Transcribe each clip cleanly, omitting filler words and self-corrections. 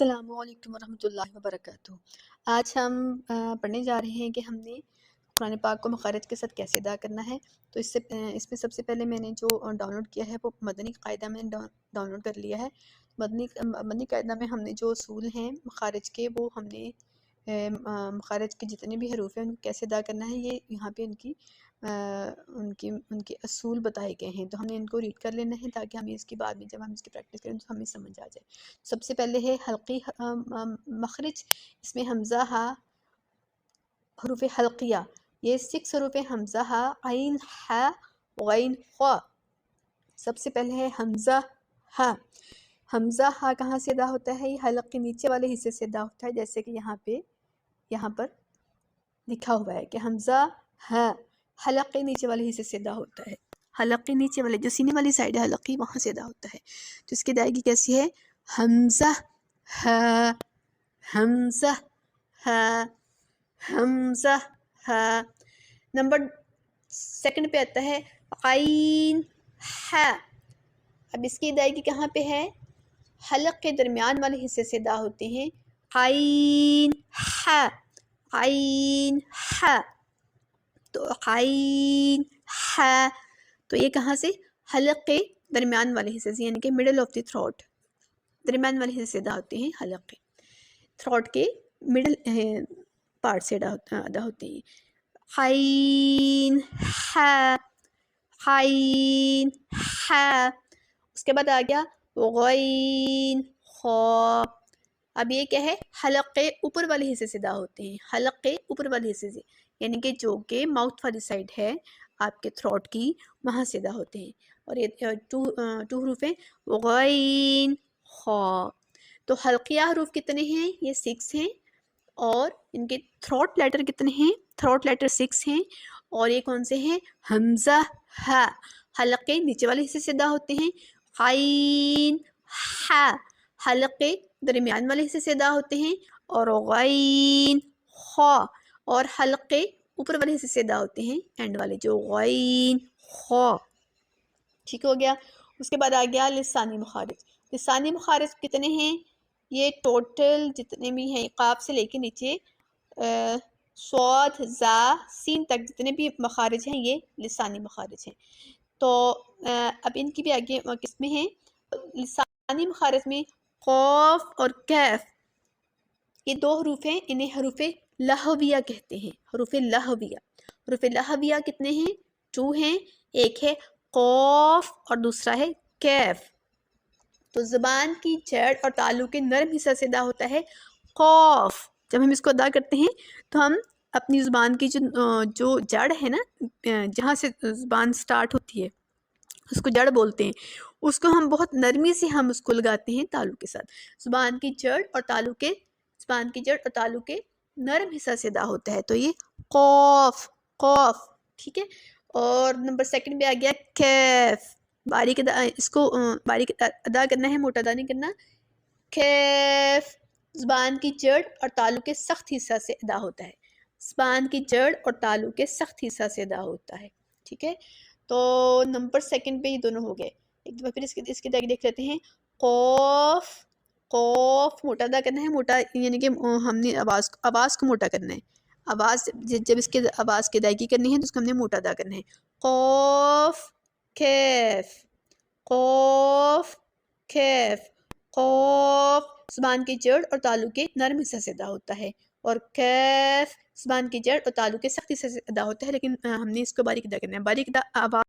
السلام علیکم ورحمۃ اللہ وبرکاتہ۔ آج ہم پڑھنے جا رہے ہیں کہ ہم نے قرآن پاک کو مخارج کے ساتھ کیسے ادا کرنا ہے۔ تو اس میں سب سے پہلے میں نے جو ڈاؤن لوڈ کیا ہے وہ مدنی قاعدہ میں ڈاؤن لوڈ کر لیا ہے۔ مدنی قاعدہ میں ہم نے جو اصول ہیں مخارج کے، وہ ہم نے مخارج کے جتنے بھی حروف ہیں ان کو کیسے ادا کرنا ہے، یہ یہاں پہ ان کے اصول بتائے گئے ہیں۔ تو ہم نے ان کو ریڈ کر لینا ہے تاکہ ہمیں اس کے بعد میں جب ہم اس کی پریکٹس کریں تو ہمیں سمجھ آ جائے۔ سب سے پہلے ہے حلقی مخرج، اس میں حمزہ ہا حروف حلقیہ، یہ 6 حروف حمزہ ہا، عین ہا، غین خا۔ سب سے پہلے ہے حمزہ ہا۔ حمزہ ہا کہاں سے ادا ہوتا ہے؟ یہ حلق کے نیچے والے حصے سے ادا ہوتا ہے، جیسے کہ یہاں پر لکھا ہوا ہے کہ حمزہ ہا حلق کے نیچے والے حصے سے ادا ہوتا ہے۔ حلق کے نیچے والے جو سینے والی سائڈ ہے حلق کی، وہاں سے ادا ہوتا ہے۔ تو اس کی ادائیگی کیسی ہے؟ حمزہ ہا، حمزہ ہا، حمزہ ہا۔ نمبر سیکنڈ پہ آتا ہے عین ہا۔ اب اس کی ادائیگی کہاں پہ ہے؟ حلق کے درمیان والے حصے سے ادا ہوتے ہیں۔ عین ہا، عین ہا، تو عین ہا، تو یہ کہاں سے؟ حلق کے درمیان والے حصے سے، یعنی کہ مڈل آف دی تھروٹ، درمیان والے حصے سے ادا ہوتے ہیں۔ حلق کے تھروٹ کے مڈل پارٹ سے ادا ہوتے ہیں۔ عین ہا، عین ہا۔ اس کے بعد آ گیا غین خا۔ اب یہ کیا ہے؟ حلق کے اوپر والے حصے سے ادا ہوتے ہیں، حلق کے اوپر والے حصے سے، یعنی کہ جو کہ ماؤتھ والی سائڈ ہے آپ کے تھروٹ کی، وہاں سے ادا ہوتے ہیں۔ اور یہ ٹو حروف ہیں غین خا۔ تو حلقیہ حروف کتنے ہیں؟ یہ 6 ہیں، اور ان کے تھروٹ لیٹر کتنے ہیں؟ تھروٹ لیٹر 6 ہیں، اور یہ کون سے ہیں؟ حمزہ ہا حلق کے نیچے والے حصے سے ادا ہوتے ہیں، عین ہا حلق کے درمیان والے حصے سے ادا ہوتے ہیں، اور غین خا اور حلق کے اوپر والے حصے سے ادا ہوتے ہیں، اینڈ والے جو غین خا۔ ٹھیک ہو گیا۔ اس کے بعد آ گیا لسانی مخارج۔ لسانی مخارج کتنے ہیں؟ یہ ٹوٹل جتنے بھی ہیں قاف سے لے کے نیچے صاد زا سین تک جتنے بھی مخارج ہیں یہ لسانی مخارج ہیں۔ تو اب ان کی بھی آگے قسمیں ہیں۔ لسانی مخارج میں قاف اور کیف، یہ 2 حروف ہیں، انہیں حروف لہویہ کہتے ہیں۔ حروف لہویہ، حروف لہویہ کتنے ہیں؟ 2 ہیں، ایک ہے قاف اور دوسرا ہے کیف۔ تو زبان کی جڑ اور تالو کے نرم حصہ سے ادا ہوتا ہے قاف۔ جب ہم اس کو ادا کرتے ہیں تو ہم اپنی زبان کی جو جڑ ہے نا، جہاں سے زبان سٹارٹ ہوتی ہے اس کو جڑ بولتے ہیں، اس کو ہم بہت نرمی سے ہم اس کو لگاتے ہیں تالو کے ساتھ۔ زبان کی جڑ اور تالو کے نرم حصہ سے ادا ہوتا ہے، تو یہ قاف قاف، ٹھیک ہے۔ اور نمبر سیکنڈ پہ آ گیا کیف۔ اس کو باریک ادا کرنا ہے، موٹا ادا نہیں کرنا۔ کیف زبان کی جڑ اور تالو کے سخت حصہ سے ادا ہوتا ہے، زبان کی جڑ اور تالو کے سخت حصہ سے ادا ہوتا ہے، ٹھیک ہے۔ تو نمبر سیکنڈ پہ یہ دونوں ہو گئے۔ ایک دفعہ پھر اس کی ادائیگی دیکھ لیتے ہیں۔ قاف، قاف موٹا ادا کرنا ہے، موٹا یعنی کہ ہم نے آواز کو موٹا کرنا ہے۔ آواز جب اس کے آواز کی ادائیگی کرنی ہے تو اس کو ہم نے موٹا ادا کرنا ہے۔ قاف کیف، قاف کیف۔ قاف زبان کی جڑ اور تالو کے نرم حصہ سے ادا ہوتا ہے، اور کیف زبان کی جڑ اور تالو کے سخت حصے سے ادا ہوتا ہے، لیکن ہم نے اس کو باریک ادا کرنا ہے۔ باریک ادا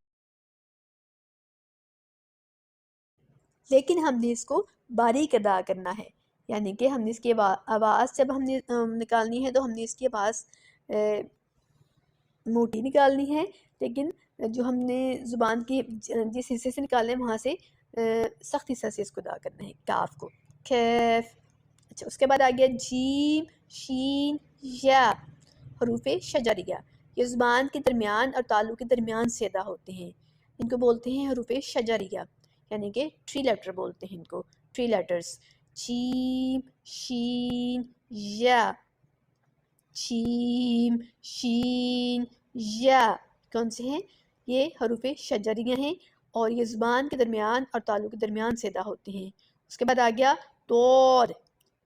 لیکن ہم نے اس کو باریک ادا کرنا ہے، یعنی کہ ہم نے اس کی آواز جب ہم نے نکالنی ہے تو ہم نے اس کی آواز موٹی نکالنی ہے، لیکن جو ہم نے زبان کی جس حصے سے نکالنا ہے وہاں سے سخت حصہ سے اس کو ادا کرنا ہے، کاف کو، کیف۔ اچھا، اس کے بعد آ گیا جیم شین یا، حروف شجریہ، یہ زبان کے درمیان اور تالو کے درمیان سے ادا ہوتے ہیں، ان کو بولتے ہیں حروف شجریہ، یعنی کہ 3 لیٹر بولتے ہیں ان کو، 3 لیٹرز، جیم شین یا، جیم شین یا، کون سے ہیں؟ یہ حروف شجریہ ہیں، اور یہ زبان کے درمیان اور تالو کے درمیان سے ادا ہوتے ہیں۔ اس کے بعد آ گیا طور۔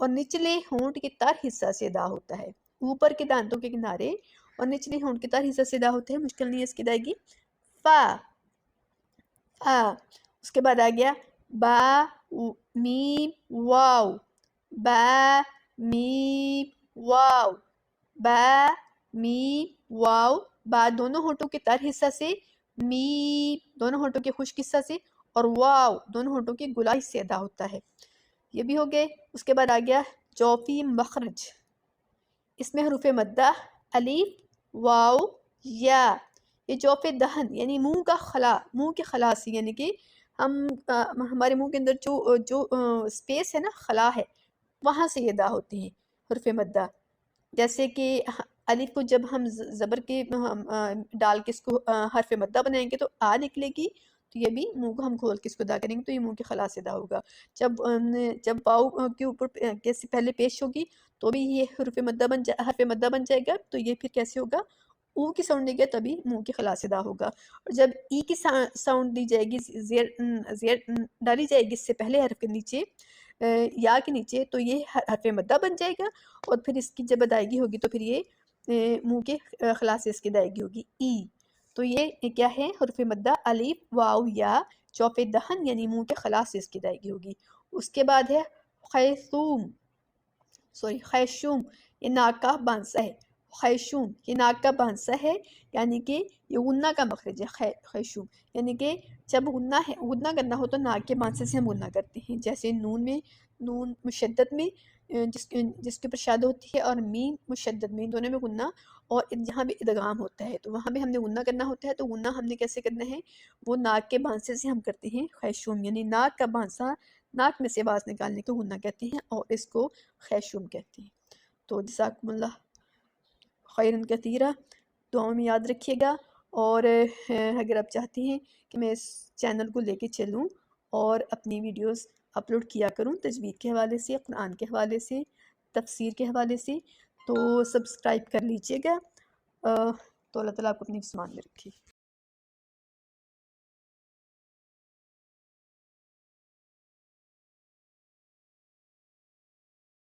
اور نچلے ہونٹ کے تر حصہ سے ادا ہوتا ہے. اوپر کے دانتوں کے کنارے اور نچلے ہونٹ کے تر حصہ سے ادا ہوتے ہیں. مشکل نہیں ہے اس کی ادائیگی. فا فا. اس کے بعد آ گیا با میم واو. با میم واو. با میم واو. با دونوں ہونٹوں کے تر حصہ سے، میم دونوں ہونٹوں کے خشک حصہ سے، اور واو دونوں ہونٹوں کے گلا حصے سے ادا ہوتا ہے. یہ بھی ہو گئے. اس کے بعد آ گیا جوفی مخرج. اس میں حروف مدہ الف واو یا. یہ جوف دہن یعنی منہ کا خلا، منہ کے خلا سے، یعنی کہ ہمارے منہ کے اندر جو اسپیس ہے نا، خلا ہے، وہاں سے یہ ادا ہوتے ہیں حروف مدہ. جیسے کہ الف کو جب ہم زبر کے ڈال کے اس کو حرف مدہ بنائیں گے تو آ نکلے گی، تو یہ بھی منہ کو ہم کھول کے اس کو ادا کریں گے تو یہ منہ کے خلا سے ادا ہوگا. جب واو کے اوپر کیسے پہلے پیش ہوگی تو بھی یہ حرف مدہ بن جائے گا. تو یہ پھر کیسے ہوگا؟ او کی ساؤنڈ دے گا تبھی منہ کے خلا سے ادا ہوگا. اور جب ای کی ساؤنڈ دی جائے گی، زیر ڈالی جائے گی اس سے پہلے حرف کے نیچے، یا کے نیچے، تو یہ حرف مدہ بن جائے گا. اور پھر اس کی جب ادائیگی ہوگی تو پھر یہ منہ کے خلا سے اس کی ادائیگی ہوگی ای. تو یہ کیا ہے؟ حرف مدہ الف واو یا جوف دہن یعنی منہ کے خلا سے اس کی ادائیگی ہوگی. اس کے بعد ہے خیشوم. یہ ناک کا بانسا ہے. خیشوم یہ ناک کا بانسا ہے، یعنی کہ یہ غنہ کا مخرج ہے. خیشوم یعنی کہ جب غنہ کرنا ہو تو ناک کے بانسے سے ہم غنہ کرتے ہیں. جیسے نون مشدد میں جس کے اوپر شاد ہوتی ہے، اور میم مشدد میں، دونوں میں غنہ، اور جہاں بھی ادغام ہوتا ہے تو وہاں بھی ہم نے غنہ کرنا ہوتا ہے. تو غنہ ہم نے کیسے کرنا ہے؟ وہ ناک کے بانسے سے ہم کرتے ہیں. خیشوم یعنی ناک کا بانسا، ناک میں سے آواز نکالنے کو غنہ کہتے ہیں، اور اس کو خیشوم کہتے ہیں. تو جزاکم اللہ خیرن کثیرہ. دعاؤں میں یاد رکھیے گا. اور اگر آپ چاہتے ہیں کہ میں اس چینل کو لے کے چلوں اور اپنی ویڈیوز اپلوڈ کیا کروں تجوید کے حوالے سے، قرآن کے حوالے سے، تفسیر کے حوالے سے، تو سبسکرائب کر لیجئے گا. تو اللہ تعالیٰ آپ کو اپنی عثمان میں رکھے.